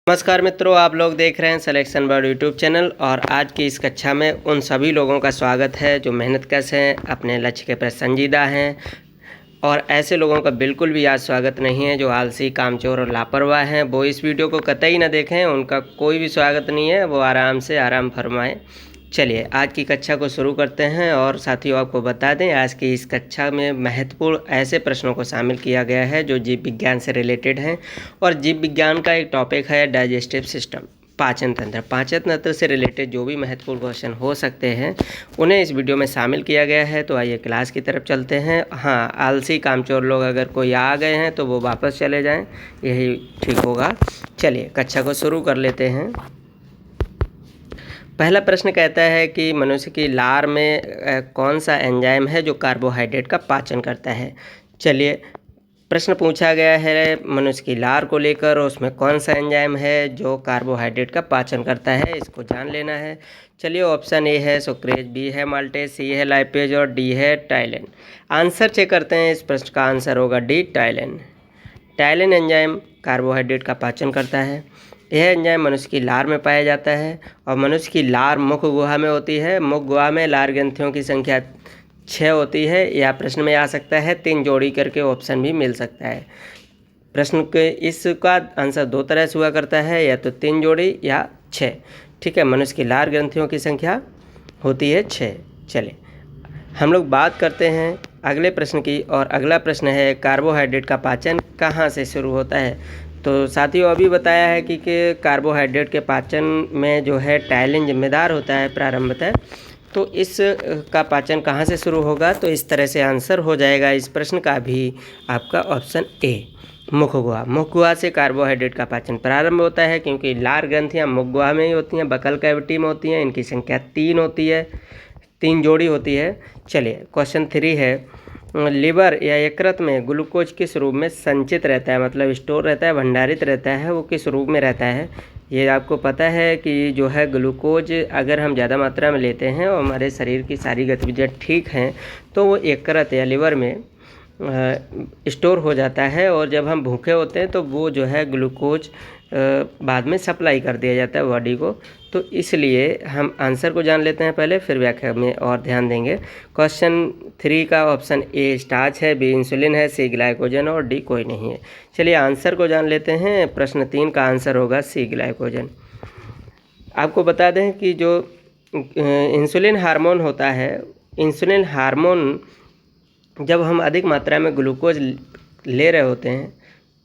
नमस्कार मित्रों, आप लोग देख रहे हैं सिलेक्शन बोर्ड यूट्यूब चैनल। और आज की इस कक्षा में उन सभी लोगों का स्वागत है जो मेहनतकश हैं, अपने लक्ष्य के प्रति संजीदा हैं। और ऐसे लोगों का बिल्कुल भी आज स्वागत नहीं है जो आलसी, कामचोर और लापरवाह हैं। वो इस वीडियो को कतई ना देखें, उनका कोई भी स्वागत नहीं है। वो आराम से आराम फरमाएं। चलिए आज की कक्षा को शुरू करते हैं। और साथियों, आपको बता दें आज की इस कक्षा में महत्वपूर्ण ऐसे प्रश्नों को शामिल किया गया है जो जीव विज्ञान से रिलेटेड हैं। और जीव विज्ञान का एक टॉपिक है डाइजेस्टिव सिस्टम, पाचन तंत्र। पाचन तंत्र से रिलेटेड जो भी महत्वपूर्ण क्वेश्चन हो सकते हैं उन्हें इस वीडियो में शामिल किया गया है। तो आइए क्लास की तरफ चलते हैं। हाँ, आलसी कामचोर लोग अगर कोई आ गए हैं तो वो वापस चले जाएं, यही ठीक होगा। चलिए कक्षा को शुरू कर लेते हैं। पहला प्रश्न कहता है कि मनुष्य की लार में कौन सा एंजाइम है जो कार्बोहाइड्रेट का पाचन करता है। चलिए, प्रश्न पूछा गया है मनुष्य की लार को लेकर, उसमें कौन सा एंजाइम है जो कार्बोहाइड्रेट का पाचन करता है, इसको जान लेना है। चलिए, ऑप्शन ए है सुक्रेज, बी है माल्टेज, सी है लाइपेज और डी है टाइलिन। आंसर चेक करते हैं। इस प्रश्न का आंसर होगा D, ptyalin. Ptyalin enzyme carbohydrate का पाचन करता है। यह एंजाइम मनुष्य की लार में पाया जाता है और मनुष्य की लार मुख गुहा में होती है। मुख गुहा में लार ग्रंथियों की संख्या 6 होती है। या प्रश्न में आ सकता है 3 जोड़ी करके ऑप्शन भी मिल सकता है। प्रश्न के इसका आंसर दो तरह से हुआ करता है, या तो 3 जोड़ी या 6। ठीक है, मनुष्य की लार ग्रंथियों की संख्या होती है 6। चलिए हम लोग बात करते हैं अगले प्रश्न की। और अगला प्रश्न है कार्बोहाइड्रेट का पाचन कहाँ से शुरू होता है। तो साथियों, अभी बताया है कि कार्बोहाइड्रेट के पाचन में जो है टाइलिन जिम्मेदार होता है प्रारंभतः। तो इस का पाचन कहाँ से शुरू होगा, तो इस तरह से आंसर हो जाएगा इस प्रश्न का भी आपका ऑप्शन ए, मुख गुहा। मुख गुहा से कार्बोहाइड्रेट का पाचन प्रारंभ होता है, क्योंकि लार ग्रंथियाँ मुख गुहा में ही होती हैं, बकल कैविटी में होती हैं। इनकी संख्या 3 होती है, 3 जोड़ी होती है। चलिए क्वेश्चन 3 है, लिवर या यकृत में ग्लूकोज किस रूप में संचित रहता है, मतलब स्टोर रहता है, भंडारित रहता है, वो किस रूप में रहता है। ये आपको पता है कि जो है ग्लूकोज अगर हम ज़्यादा मात्रा में लेते हैं और हमारे शरीर की सारी गतिविधियाँ ठीक हैं तो वो यकृत या लिवर में स्टोर हो जाता है। और जब हम भूखे होते हैं तो वो जो है ग्लूकोज बाद में सप्लाई कर दिया जाता है बॉडी को। तो इसलिए हम आंसर को जान लेते हैं पहले, फिर व्याख्या में और ध्यान देंगे। क्वेश्चन 3 का ऑप्शन ए स्टार्च है, बी इंसुलिन है, सी ग्लाइकोजन और डी कोई नहीं है। चलिए आंसर को जान लेते हैं। प्रश्न 3 का आंसर होगा सी ग्लाइकोजन। आपको बता दें कि जो इंसुलिन हार्मोन होता है, इंसुलिन हार्मोन जब हम अधिक मात्रा में ग्लूकोज ले रहे होते हैं,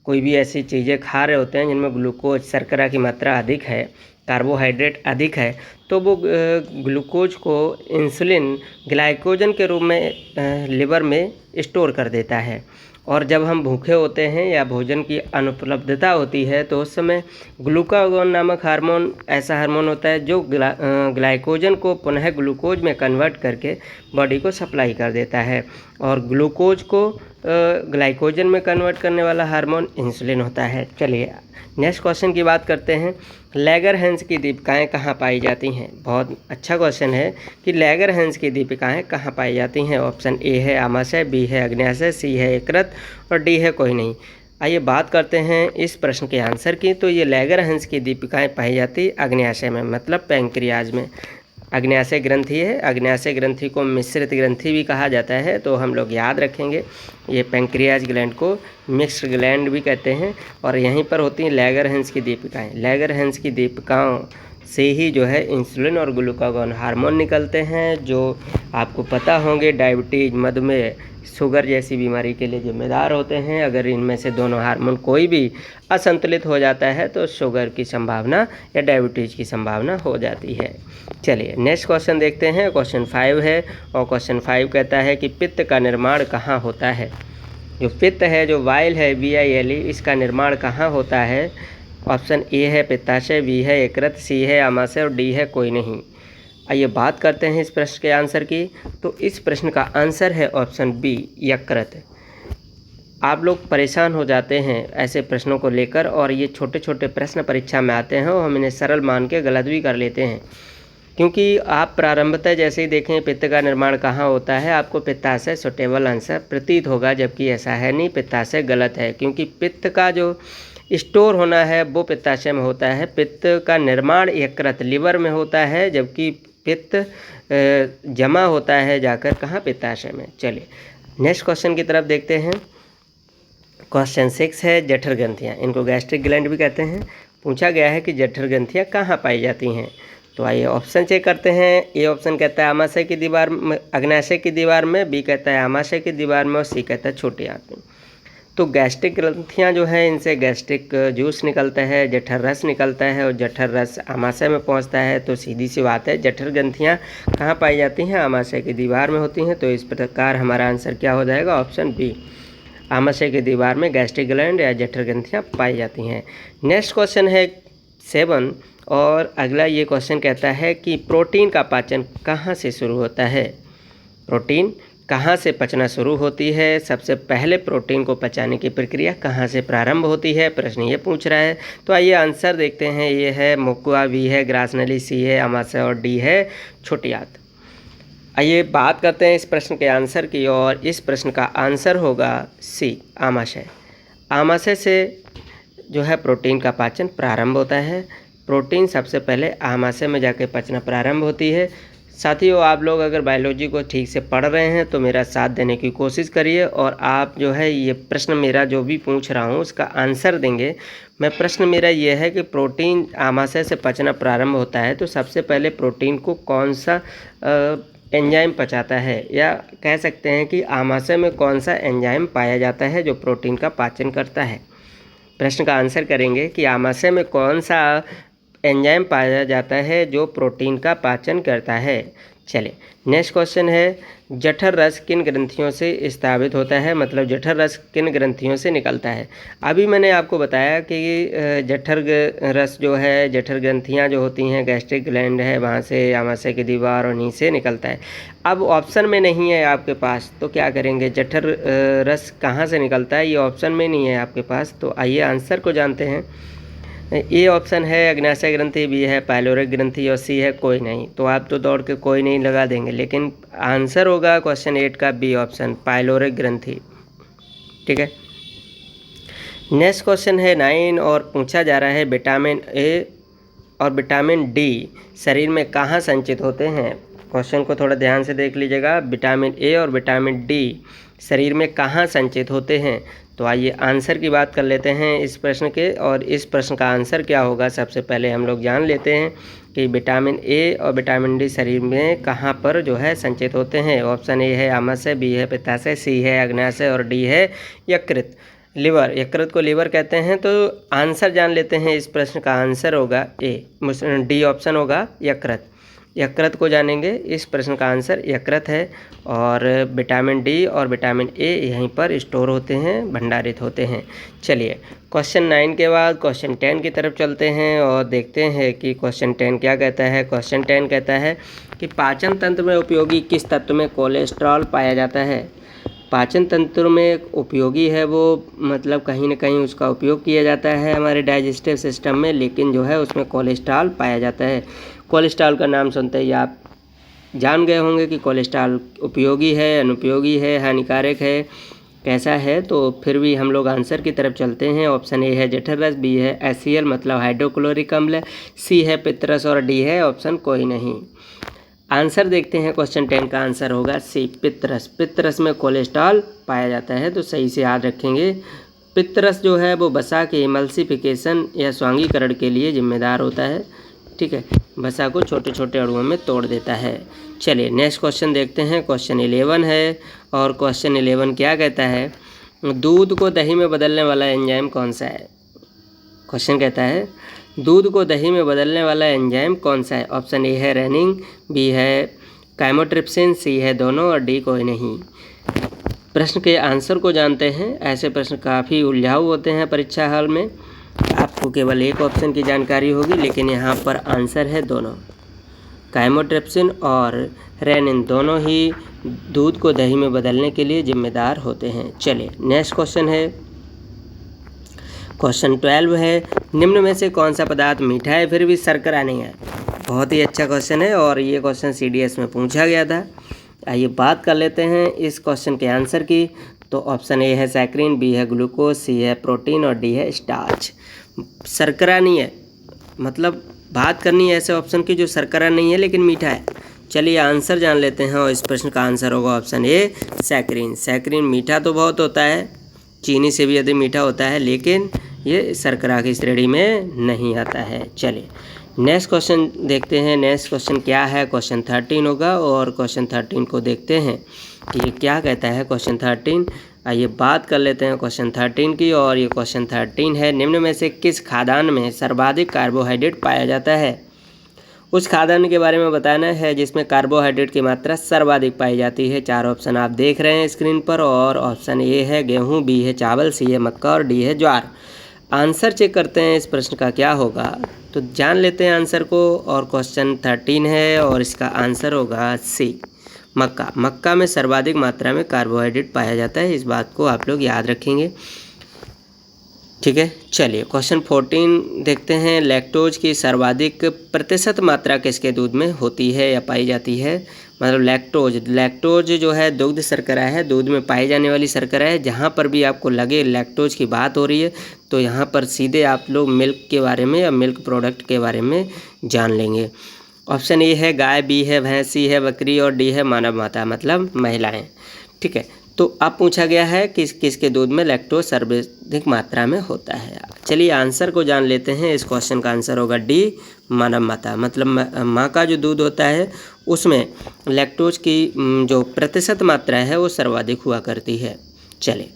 कोई भी ऐसी चीज़ें खा रहे होते हैं जिनमें ग्लूकोज, शर्करा की मात्रा अधिक है, कार्बोहाइड्रेट अधिक है, तो वो ग्लूकोज को इंसुलिन ग्लाइकोजन के रूप में लिवर में स्टोर कर देता है। और जब हम भूखे होते हैं या भोजन की अनुपलब्धता होती है तो उस समय ग्लूकागोन नामक हार्मोन ऐसा हार्मोन होता है जो ग्लाइकोजन को पुनः ग्लूकोज में कन्वर्ट करके बॉडी को सप्लाई कर देता है। और ग्लूकोज को ग्लाइकोजन में कन्वर्ट करने वाला हार्मोन इंसुलिन होता है। चलिए नेक्स्ट क्वेश्चन की बात करते हैं। लैगरहैंस की दीपिकाएँ कहाँ पाई जाती हैं। बहुत अच्छा क्वेश्चन है कि लैगरहैंस की दीपिकाएँ कहाँ पाई जाती हैं। ऑप्शन ए है आमाशय, बी है अग्न्याशय, सी है यकृत और डी है कोई नहीं। आइए बात करते हैं इस प्रश्न के आंसर की। तो ये लैगरहैंस की दीपिकाएँ पाई जाती अग्न्याशय में, मतलब पैंक्रियाज में। अग्न्याशय ग्रंथि है, अग्न्याशय ग्रंथि को मिश्रित ग्रंथि भी कहा जाता है, तो हम लोग याद रखेंगे। ये पैंक्रियाज ग्लैंड को मिक्स्ड ग्लैंड भी कहते हैं। और यहीं पर होती हैं लैगरहैंस की दीपिकाएँ। लैगरहैंस की दीपिकाओं से ही जो है इंसुलिन और ग्लूकागोन हार्मोन निकलते हैं, जो आपको पता होंगे डायबिटीज़, मधुमेह, शुगर जैसी बीमारी के लिए जिम्मेदार होते हैं। अगर इनमें से दोनों हार्मोन कोई भी असंतुलित हो जाता है तो शुगर की संभावना या डायबिटीज़ की संभावना हो जाती है। चलिए नेक्स्ट क्वेश्चन देखते हैं। क्वेश्चन 5 है और क्वेश्चन 5 कहता है कि पित्त का निर्माण कहाँ होता है। जो पित्त है, जो वाइल है, BILE, इसका निर्माण कहाँ होता है। ऑप्शन ए है पित्ताशय, बी है यकृत, सी है आमाशय और डी है कोई नहीं। आइए बात करते हैं इस प्रश्न के आंसर की। तो इस प्रश्न का आंसर है ऑप्शन बी, यकृत। आप लोग परेशान हो जाते हैं ऐसे प्रश्नों को लेकर, और ये छोटे छोटे प्रश्न परीक्षा में आते हैं और हम इन्हें सरल मान के गलत भी कर लेते हैं। क्योंकि आप प्रारंभतः जैसे ही देखें पित्त का निर्माण कहाँ होता है, आपको पित्ताशय सूटेबल आंसर प्रतीत होगा, जबकि ऐसा है नहीं, पित्ताशय गलत है। क्योंकि पित्त का जो स्टोर होना है वो पित्ताशय में होता है। पित्त का निर्माण यकृत लीवर में होता है, जबकि पित्त जमा होता है जाकर कहाँ, पित्ताशय में। चलिए नेक्स्ट क्वेश्चन की तरफ देखते हैं। क्वेश्चन 6 है जठर ग्रंथियाँ, इनको गैस्ट्रिक ग्लैंड भी कहते हैं। पूछा गया है कि जठर ग्रंथियाँ कहाँ पाई जाती हैं। तो आइए ऑप्शन चेक करते हैं। ए ऑप्शन कहता है आमाशय की दीवार में, अग्नाशय की दीवार में, बी कहता है आमाशय की दीवार में और सी कहता है छोटी आंत में। तो गैस्ट्रिक ग्रंथियाँ जो है इनसे गैस्ट्रिक जूस निकलता है, जठर रस निकलता है और जठर रस आमाशय में पहुंचता है। तो सीधी सी बात है, जठर ग्रंथियाँ कहाँ पाई जाती हैं, आमाशय की दीवार में होती हैं। तो इस प्रकार हमारा आंसर क्या हो जाएगा, ऑप्शन बी, आमाशय की दीवार में गैस्ट्रिक ग्लैंड या जठर ग्रंथियाँ पाई जाती हैं। नेक्स्ट क्वेश्चन है 7 और अगला ये क्वेश्चन कहता है कि प्रोटीन का पाचन कहाँ से शुरू होता है। प्रोटीन कहाँ से पचना शुरू होती है, सबसे पहले प्रोटीन को पचाने की प्रक्रिया कहाँ से प्रारंभ होती है, प्रश्न ये पूछ रहा है। तो आइए आंसर देखते हैं। ये है मुकुआ, बी है ग्रासनली, सी है आमाशय और डी है छोटी आंत। आइए बात करते हैं इस प्रश्न के आंसर की, और इस प्रश्न का आंसर होगा सी, आमाशय। आमाशय से जो है प्रोटीन का पाचन प्रारंभ होता है। प्रोटीन सबसे पहले आमाशय में जाके पचना प्रारंभ होती है। साथियों, आप लोग अगर बायोलॉजी को ठीक से पढ़ रहे हैं तो मेरा साथ देने की कोशिश करिए, और आप जो है ये प्रश्न मेरा जो भी पूछ रहा हूँ उसका आंसर देंगे। मैं प्रश्न मेरा ये है कि प्रोटीन आमाशय से पचना प्रारंभ होता है तो सबसे पहले प्रोटीन को कौन सा एंजाइम पचाता है, या कह सकते हैं कि आमाशय में कौन सा एंजाइम पाया जाता है जो प्रोटीन का पाचन करता है। प्रश्न का आंसर करेंगे कि आमाशय में कौन सा एंजाइम पाया जाता है जो प्रोटीन का पाचन करता है। चलिए नेक्स्ट क्वेश्चन है, जठर रस किन ग्रंथियों से स्रावित होता है, मतलब जठर रस किन ग्रंथियों से निकलता है। अभी मैंने आपको बताया कि जठर रस जो है, जठर ग्रंथियां जो होती हैं, गैस्ट्रिक ग्लैंड है वहाँ से, आमाशय की दीवार और नीचे निकलता है। अब ऑप्शन में नहीं है आपके पास, तो क्या करेंगे, जठर रस कहाँ से निकलता है ये ऑप्शन में नहीं है आपके पास। तो आइए आंसर को जानते हैं। ए ऑप्शन है अग्नाशय ग्रंथि, बी है पाइलोरिक ग्रंथि और सी है कोई नहीं। तो आप तो दौड़ के कोई नहीं लगा देंगे, लेकिन आंसर होगा क्वेश्चन 8 का बी ऑप्शन, पाइलोरिक ग्रंथि। ठीक है। नेक्स्ट क्वेश्चन है 9 और पूछा जा रहा है विटामिन ए और विटामिन डी शरीर में कहाँ संचित होते हैं। क्वेश्चन को थोड़ा ध्यान से देख लीजिएगा। विटामिन ए और विटामिन डी शरीर में कहाँ संचित होते हैं। तो आइए आंसर की बात कर लेते हैं इस प्रश्न के, और इस प्रश्न का आंसर क्या होगा सबसे पहले हम लोग जान लेते हैं कि विटामिन ए और विटामिन डी शरीर में कहाँ पर जो है संचित होते हैं। ऑप्शन ए है आमाशय, बी है पित्ताशय, सी है अग्नाशय और डी है यकृत, लिवर। यकृत को लिवर कहते हैं। तो आंसर जान लेते हैं। इस प्रश्न का आंसर होगा ए, डी ऑप्शन होगा यकृत। यकृत को जानेंगे। इस प्रश्न का आंसर यकृत है, और विटामिन डी और विटामिन ए यहीं पर स्टोर होते हैं, भंडारित होते हैं। चलिए क्वेश्चन 9 के बाद क्वेश्चन 10 की तरफ चलते हैं और देखते हैं कि क्वेश्चन 10 क्या कहता है। क्वेश्चन 10 कहता है कि पाचन तंत्र में उपयोगी किस तत्व में कोलेस्ट्रॉल पाया जाता है। पाचन तंत्र में उपयोगी है वो, मतलब कहीं ना कहीं उसका उपयोग किया जाता है हमारे डाइजेस्टिव सिस्टम में, लेकिन जो है उसमें कोलेस्ट्रॉल पाया जाता है। कोलेस्ट्रॉल का नाम सुनते ही आप जान गए होंगे कि कोलेस्ट्रॉल उपयोगी है, अनुपयोगी है, हानिकारक है, कैसा है। तो फिर भी हम लोग आंसर की तरफ चलते हैं। ऑप्शन ए है जठर रस, बी है HCl मतलब हाइड्रोक्लोरिक अम्ल, सी है पित्तरस और डी है ऑप्शन कोई नहीं। आंसर देखते हैं। क्वेश्चन 10 का आंसर होगा सी, पित्तरस। पित्तरस में कोलेस्ट्रॉल पाया जाता है, तो सही से याद रखेंगे। पित्तरस जो है वो वसा के इमल्सिफिकेशन या स्वांगीकरण के लिए जिम्मेदार होता है। ठीक है, वसा को छोटे छोटे अणुओं में तोड़ देता है। चलिए नेक्स्ट क्वेश्चन देखते हैं। क्वेश्चन 11 है, और क्वेश्चन 11 क्या कहता है, दूध को दही में बदलने वाला एंजाइम कौन सा है। क्वेश्चन कहता है दूध को दही में बदलने वाला एंजाइम कौन सा है। ऑप्शन ए है रेनिन, बी है काइमोट्रिप्सिन, सी है दोनों और डी कोई नहीं। प्रश्न के आंसर को जानते हैं। ऐसे प्रश्न काफ़ी उलझाऊ होते हैं परीक्षा हॉल में, आपको केवल एक ऑप्शन की जानकारी होगी, लेकिन यहाँ पर आंसर है दोनों। काइमोट्रिप्सिन और रेनिन दोनों ही दूध को दही में बदलने के लिए जिम्मेदार होते हैं। चलिए नेक्स्ट क्वेश्चन है। क्वेश्चन 12 है, निम्न में से कौन सा पदार्थ मीठा है फिर भी शर्करा नहीं है। बहुत ही अच्छा क्वेश्चन है, और ये क्वेश्चन CDS में पूछा गया था। आइए बात कर लेते हैं इस क्वेश्चन के आंसर की। तो ऑप्शन ए है सैकरीन, बी है ग्लूकोज, सी है प्रोटीन और डी है स्टार्च। शर्करा नहीं है, मतलब बात करनी है ऐसे ऑप्शन की जो शर्करा नहीं है लेकिन मीठा है। चलिए आंसर जान लेते हैं और इस प्रश्न का आंसर होगा ऑप्शन ए सैकरीन। सैकरीन मीठा तो बहुत होता है, चीनी से भी अधिक मीठा होता है, लेकिन ये शर्करा की श्रेणी में नहीं आता है। चलिए नेक्स्ट क्वेश्चन देखते हैं। नेक्स्ट क्वेश्चन क्या है, क्वेश्चन 13 होगा और क्वेश्चन 13 को देखते हैं कि ये क्या कहता है। क्वेश्चन 13 आइए बात कर लेते हैं क्वेश्चन 13 की। और ये क्वेश्चन 13 है, निम्न में से किस खाद्यान्न में सर्वाधिक कार्बोहाइड्रेट पाया जाता है। उस खाद्यान्न के बारे में बताना है जिसमें कार्बोहाइड्रेट की मात्रा सर्वाधिक पाई जाती है। 4 ऑप्शन आप देख रहे हैं स्क्रीन पर और ऑप्शन ए है गेहूं, बी है चावल, सी है मक्का और डी है ज्वार। आंसर चेक करते हैं इस प्रश्न का क्या होगा, तो जान लेते हैं आंसर को। और क्वेश्चन 13 है और इसका आंसर होगा सी मक्का। मक्का में सर्वाधिक मात्रा में कार्बोहाइड्रेट पाया जाता है, इस बात को आप लोग याद रखेंगे। ठीक है, चलिए क्वेश्चन 14 देखते हैं। लैक्टोज की सर्वाधिक प्रतिशत मात्रा किसके दूध में होती है या पाई जाती है। मतलब लैक्टोज जो है दुग्ध शर्करा है, दूध में पाई जाने वाली शर्करा है। जहाँ पर भी आपको लगे लैक्टोज की बात हो रही है तो यहाँ पर सीधे आप लोग मिल्क के बारे में या मिल्क प्रोडक्ट के बारे में जान लेंगे। ऑप्शन ए है गाय, बी है भैंस, सी है बकरी और डी है मानव माता, मतलब महिलाएं। ठीक है, तो अब पूछा गया है कि किसके दूध में लैक्टोज सर्वाधिक मात्रा में होता है। चलिए आंसर को जान लेते हैं। इस क्वेश्चन का आंसर होगा डी मानव माता। मतलब माँ का जो दूध होता है उसमें लैक्टोज की जो प्रतिशत मात्रा है वो सर्वाधिक हुआ करती है। चलिए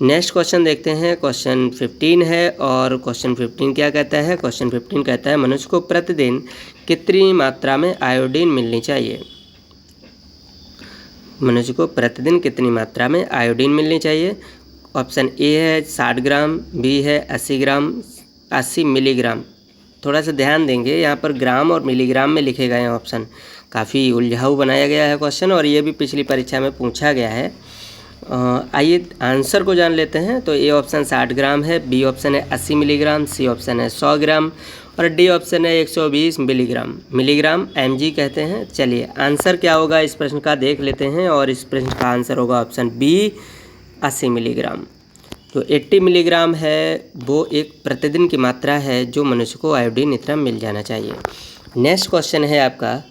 नेक्स्ट क्वेश्चन देखते हैं। क्वेश्चन 15 है और क्वेश्चन 15 क्या कहता है। क्वेश्चन 15 कहता है मनुष्य को प्रतिदिन कितनी मात्रा में आयोडीन मिलनी चाहिए। मनुष्य को प्रतिदिन कितनी मात्रा में आयोडीन मिलनी चाहिए। ऑप्शन ए है 60 ग्राम, बी है 80 ग्राम, 80 मिलीग्राम। थोड़ा सा ध्यान देंगे, यहाँ पर ग्राम और मिलीग्राम में लिखे गए हैं ऑप्शन। काफ़ी उलझाऊ बनाया गया है क्वेश्चन और ये भी पिछली परीक्षा में पूछा गया है। आइए आंसर को जान लेते हैं। तो ए ऑप्शन 60 ग्राम है, बी ऑप्शन है 80 मिलीग्राम, सी ऑप्शन है 100 ग्राम और डी ऑप्शन है 120 मिलीग्राम। मिलीग्राम mg कहते हैं। चलिए आंसर क्या होगा इस प्रश्न का देख लेते हैं और इस प्रश्न का आंसर होगा ऑप्शन बी 80 मिलीग्राम। जो 80 मिलीग्राम है वो एक प्रतिदिन की मात्रा है जो मनुष्य को आयोडीन इतना मिल जाना चाहिए। नेक्स्ट क्वेश्चन है आपका।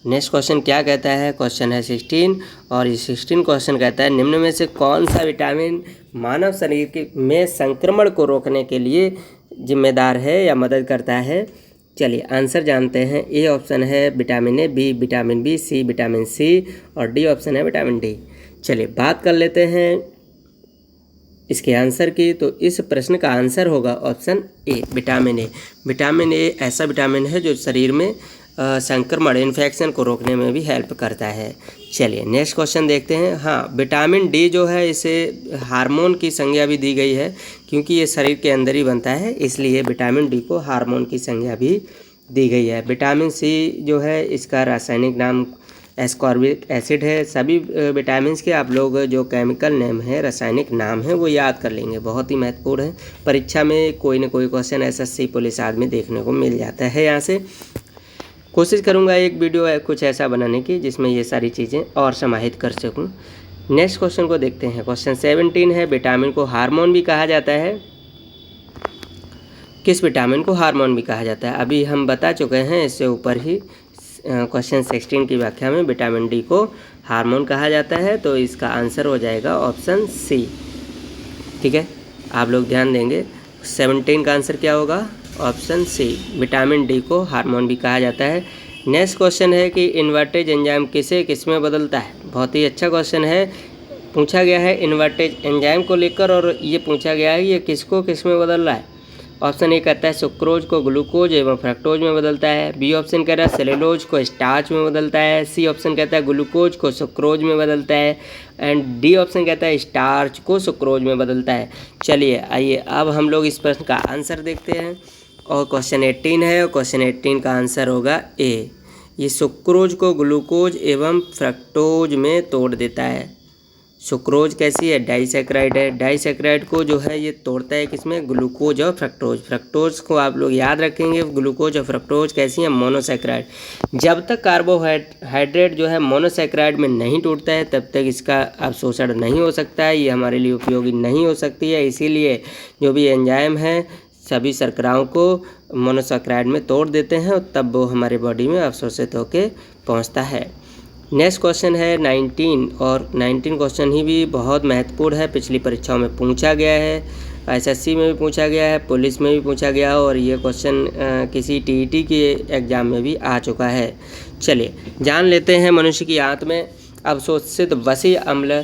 नेक्स्ट क्वेश्चन क्या कहता है। क्वेश्चन है 16 और ये 16 क्वेश्चन कहता है निम्न में से कौन सा विटामिन मानव शरीर के में संक्रमण को रोकने के लिए जिम्मेदार है या मदद करता है। चलिए आंसर जानते हैं। ए ऑप्शन है vitamin A, B vitamin B, C vitamin C और डी ऑप्शन है विटामिन डी। चलिए बात कर लेते हैं इसके आंसर की। तो इस प्रश्न का आंसर होगा option A vitamin A. Vitamin A ऐसा विटामिन है जो शरीर में संक्रमण इन्फेक्शन को रोकने में भी हेल्प करता है। चलिए नेक्स्ट क्वेश्चन देखते हैं। हाँ, विटामिन डी जो है इसे हार्मोन की संज्ञा भी दी गई है क्योंकि ये शरीर के अंदर ही बनता है, इसलिए विटामिन डी को हार्मोन की संज्ञा भी दी गई है। विटामिन सी जो है इसका रासायनिक नाम एस्कॉर्बिक एसिड है। सभी विटामिन के आप लोग जो केमिकल नेम है, रासायनिक नाम है वो याद कर लेंगे, बहुत ही महत्वपूर्ण है। परीक्षा में कोई ना कोई क्वेश्चन एसएससी पुलिस आदि में देखने को मिल जाता है। यहाँ से कोशिश करूँगा एक वीडियो कुछ ऐसा बनाने की जिसमें ये सारी चीज़ें और समाहित कर सकूँ। नेक्स्ट क्वेश्चन को देखते हैं। क्वेश्चन 17 है विटामिन को हार्मोन भी कहा जाता है। किस विटामिन को हार्मोन भी कहा जाता है अभी हम बता चुके हैं इससे ऊपर ही। क्वेश्चन 16 की व्याख्या में विटामिन डी को हार्मोन कहा जाता है, तो इसका आंसर हो जाएगा ऑप्शन सी। ठीक है, आप लोग ध्यान देंगे। 17 का आंसर क्या होगा, ऑप्शन सी, विटामिन डी को हार्मोन भी कहा जाता है। नेक्स्ट क्वेश्चन है कि इन्वर्टेज एंजाइम किसे किस में बदलता है। बहुत ही अच्छा क्वेश्चन है, पूछा गया है इन्वर्टेज एंजाइम को लेकर और ये पूछा गया है ये किसको किस में बदल रहा है। ऑप्शन ए कहता है सुक्रोज को ग्लूकोज एवं फ्रक्टोज में बदलता है, बी ऑप्शन कह रहा है सेलुलोज को स्टार्च में बदलता है, सी ऑप्शन कहता है ग्लूकोज को सुक्रोज में बदलता है एंड डी ऑप्शन कहता है स्टार्च को सुक्रोज में बदलता है। चलिए आइए अब हम लोग इस प्रश्न का आंसर देखते हैं और क्वेश्चन 18 है और क्वेश्चन 18 का आंसर होगा ए। ये सुक्रोज को ग्लूकोज एवं फ्रक्टोज में तोड़ देता है। सुक्रोज कैसी है, डाइसैकराइड है। डाइसैकराइड को जो है ये तोड़ता है किसमें, ग्लूकोज और फ्रक्टोज। फ्रक्टोज को आप लोग याद रखेंगे, ग्लूकोज और फ्रक्टोज कैसी है, मोनोसैकराइड। जब तक कार्बोहाइड्रेट जो है मोनोसैकराइड में नहीं टूटता है तब तक इसका अवशोषण नहीं हो सकता है, ये हमारे लिए उपयोगी नहीं हो सकती है। इसीलिए जो भी एंजाइम है सभी शर्कराओं को मोनोसैकराइड में तोड़ देते हैं और तब वो हमारे बॉडी में अवशोषित होकर पहुँचता है। नेक्स्ट क्वेश्चन है 19, और 19 क्वेश्चन ही भी बहुत महत्वपूर्ण है, पिछली परीक्षाओं में पूछा गया है, एसएससी में भी पूछा गया है, पुलिस में भी पूछा गया है, और ये क्वेश्चन किसी टीईटी के एग्ज़ाम में भी आ चुका है। चलिए जान लेते हैं, मनुष्य की आंत में अवशोषित वसी अम्ल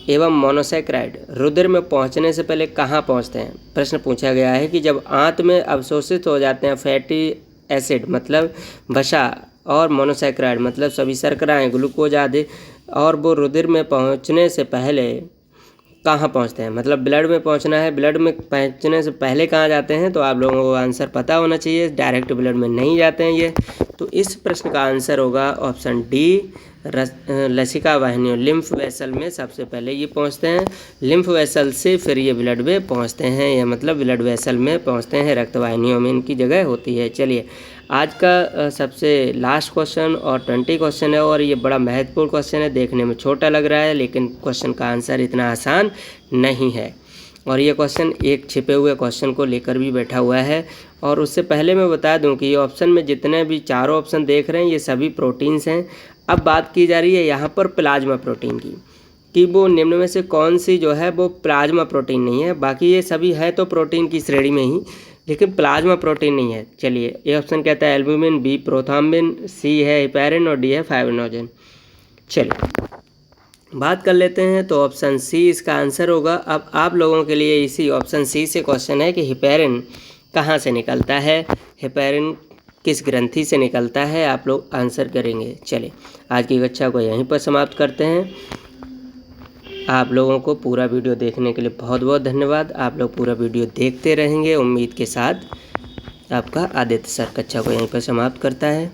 एवं मोनोसैकराइड रुधिर में पहुंचने से पहले कहाँ पहुंचते हैं। प्रश्न पूछा गया है कि जब आंत में अवशोषित हो जाते हैं फैटी एसिड मतलब वसा और मोनोसैकराइड मतलब सभी शर्कराएँ, ग्लूकोज आदि, और वो रुधिर में पहुंचने से पहले कहाँ पहुंचते हैं, मतलब ब्लड में पहुंचना है, ब्लड में पहुंचने से पहले कहाँ जाते हैं, तो आप लोगों को आंसर पता होना चाहिए, डायरेक्ट ब्लड में नहीं जाते हैं ये। तो इस प्रश्न का आंसर होगा ऑप्शन डी, लसिका वाहिनियों, लिम्फ वेसल में सबसे पहले ये पहुंचते हैं, लिम्फ वेसल से फिर ये ब्लड में पहुंचते हैं, या मतलब ब्लड वेसल में पहुंचते हैं, रक्त वाहिनियों में इनकी जगह होती है। चलिए आज का सबसे लास्ट क्वेश्चन और 20 क्वेश्चन है, और ये बड़ा महत्वपूर्ण क्वेश्चन है, देखने में छोटा लग रहा है लेकिन क्वेश्चन का आंसर इतना आसान नहीं है, और ये क्वेश्चन एक छिपे हुए क्वेश्चन को लेकर भी बैठा हुआ है। और उससे पहले मैं बता दूं कि ये ऑप्शन में जितने भी चारों ऑप्शन देख रहे हैं ये सभी प्रोटीन्स हैं। अब बात की जा रही है यहाँ पर प्लाज्मा प्रोटीन की, कि वो निम्न में से कौन सी जो है वो प्लाज्मा प्रोटीन नहीं है, बाकी ये सभी है तो प्रोटीन की श्रेणी में ही, लेकिन प्लाज्मा प्रोटीन नहीं है। चलिए ये ऑप्शन कहता है एल्बुमिन, बी प्रोथ्रोम्बिन, सी है हिपैरिन और डी है फाइब्रिनोजन। चलिए बात कर लेते हैं, तो ऑप्शन सी इसका आंसर होगा। अब आप लोगों के लिए इसी ऑप्शन सी से क्वेश्चन है कि हिपैरिन कहाँ से निकलता है, हिपैरिन किस ग्रंथि से निकलता है, आप लोग आंसर करेंगे। चलिए आज की कक्षा को यहीं पर समाप्त करते हैं। आप लोगों को पूरा वीडियो देखने के लिए बहुत बहुत धन्यवाद। आप लोग पूरा वीडियो देखते रहेंगे उम्मीद के साथ। आपका आदित्य सर कक्षा को यहीं पर समाप्त करता है।